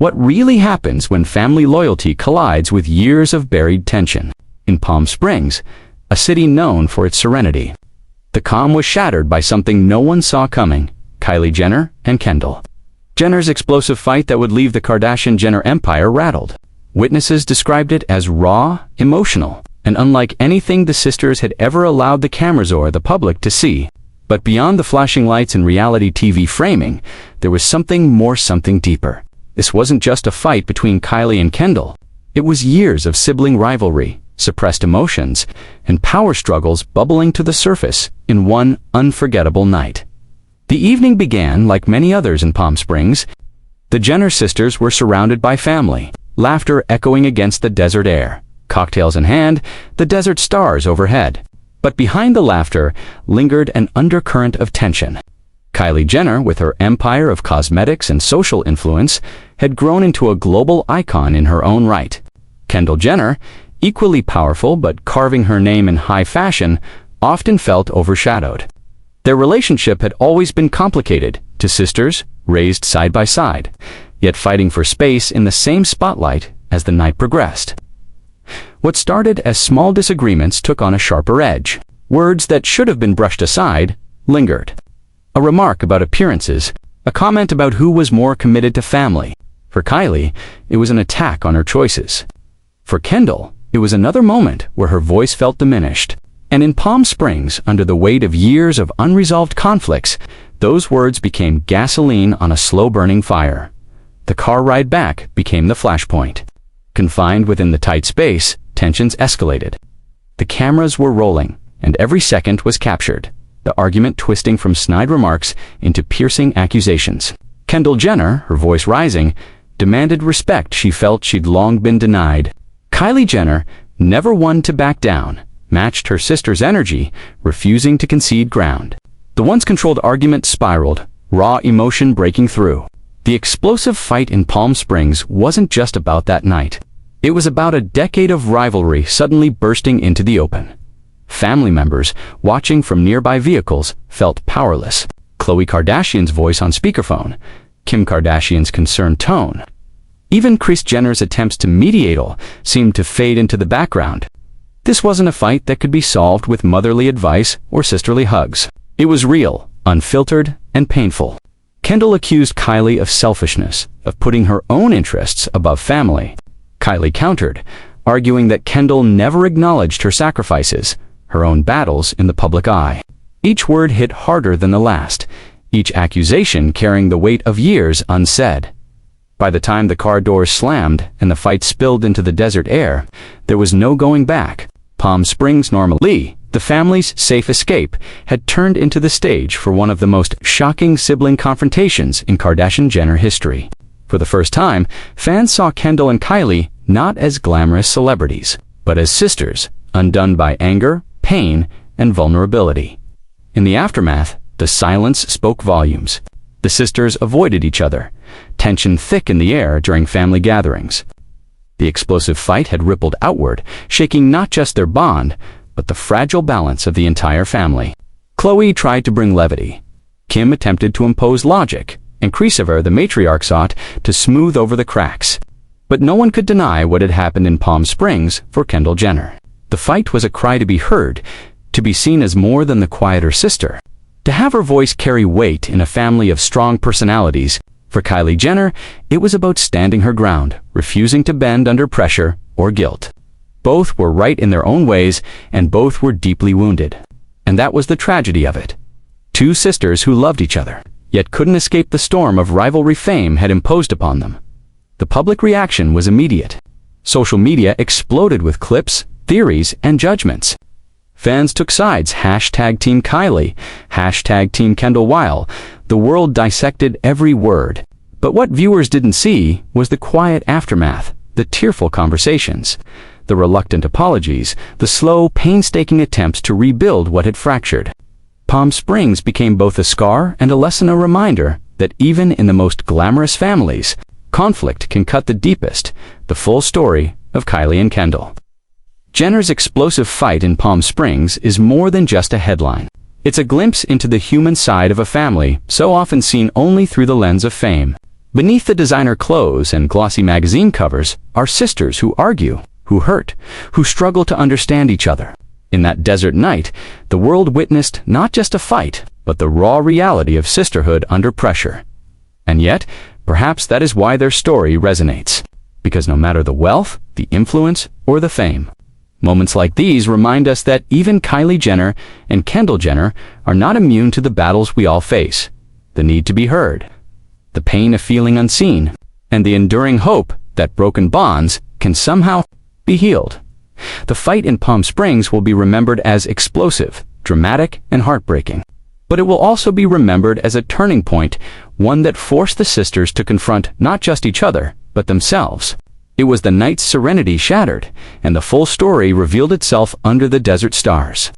What really happens when family loyalty collides with years of buried tension? In Palm Springs, a city known for its serenity, the calm was shattered by something no one saw coming: Kylie Jenner and Kendall Jenner's explosive fight that would leave the Kardashian-Jenner empire rattled. Witnesses described it as raw, emotional, and unlike anything the sisters had ever allowed the cameras or the public to see. But beyond the flashing lights and reality TV framing, there was something more, something deeper. This wasn't just a fight between Kylie and Kendall. It was years of sibling rivalry, suppressed emotions, and power struggles bubbling to the surface in one unforgettable night. The evening began like many others in Palm Springs. The Jenner sisters were surrounded by family, laughter echoing against the desert air, cocktails in hand, the desert stars overhead. But behind the laughter lingered an undercurrent of tension. Kylie Jenner, with her empire of cosmetics and social influence, had grown into a global icon in her own right. Kendall Jenner, equally powerful but carving her name in high fashion, often felt overshadowed. Their relationship had always been complicated, two sisters raised side by side, yet fighting for space in the same spotlight as the night progressed. What started as small disagreements took on a sharper edge. Words that should have been brushed aside lingered. A remark about appearances, a comment about who was more committed to family. For Kylie, it was an attack on her choices. For Kendall, it was another moment where her voice felt diminished. And in Palm Springs, under the weight of years of unresolved conflicts, those words became gasoline on a slow-burning fire. The car ride back became the flashpoint. Confined within the tight space, tensions escalated. The cameras were rolling, and every second was captured, the argument twisting from snide remarks into piercing accusations. Kendall Jenner, her voice rising, demanded respect she felt she'd long been denied. Kylie Jenner, never one to back down, matched her sister's energy, refusing to concede ground. The once-controlled argument spiraled, raw emotion breaking through. The explosive fight in Palm Springs wasn't just about that night. It was about a decade of rivalry suddenly bursting into the open. Family members, watching from nearby vehicles, felt powerless. Khloe Kardashian's voice on speakerphone, Kim Kardashian's concerned tone. Even Kris Jenner's attempts to mediate all seemed to fade into the background. This wasn't a fight that could be solved with motherly advice or sisterly hugs. It was real, unfiltered, and painful. Kendall accused Kylie of selfishness, of putting her own interests above family. Kylie countered, arguing that Kendall never acknowledged her sacrifices, her own battles in the public eye. Each word hit harder than the last, each accusation carrying the weight of years unsaid. By the time the car doors slammed and the fight spilled into the desert air, there was no going back. Palm Springs, normally the family's safe escape, had turned into the stage for one of the most shocking sibling confrontations in Kardashian-Jenner history. For the first time, fans saw Kendall and Kylie not as glamorous celebrities, but as sisters, undone by anger, pain, and vulnerability. In the aftermath, the silence spoke volumes. The sisters avoided each other, tension thick in the air during family gatherings. The explosive fight had rippled outward, shaking not just their bond, but the fragile balance of the entire family. Khloe tried to bring levity. Kim attempted to impose logic, and Kris, the matriarch, sought to smooth over the cracks. But no one could deny what had happened in Palm Springs for Kendall Jenner. The fight was a cry to be heard, to be seen as more than the quieter sister. To have her voice carry weight in a family of strong personalities. For Kylie Jenner, it was about standing her ground, refusing to bend under pressure or guilt. Both were right in their own ways, and both were deeply wounded. And that was the tragedy of it. Two sisters who loved each other, yet couldn't escape the storm of rivalry fame had imposed upon them. The public reaction was immediate. Social media exploded with clips, theories, and judgments. Fans took sides, hashtag Team Kylie, hashtag Team Kendall, while the world dissected every word. But what viewers didn't see was the quiet aftermath, the tearful conversations, the reluctant apologies, the slow, painstaking attempts to rebuild what had fractured. Palm Springs became both a scar and a lesson, a reminder that even in the most glamorous families, conflict can cut the deepest, the full story of Kylie and Kendall. Jenner's explosive fight in Palm Springs is more than just a headline. It's a glimpse into the human side of a family so often seen only through the lens of fame. Beneath the designer clothes and glossy magazine covers are sisters who argue, who hurt, who struggle to understand each other. In that desert night, the world witnessed not just a fight, but the raw reality of sisterhood under pressure. And yet, perhaps that is why their story resonates. Because no matter the wealth, the influence, or the fame, moments like these remind us that even Kylie Jenner and Kendall Jenner are not immune to the battles we all face. The need to be heard, the pain of feeling unseen, and the enduring hope that broken bonds can somehow be healed. The fight in Palm Springs will be remembered as explosive, dramatic, and heartbreaking. But it will also be remembered as a turning point, one that forced the sisters to confront not just each other, but themselves. It was the night's serenity shattered, and the full story revealed itself under the desert stars.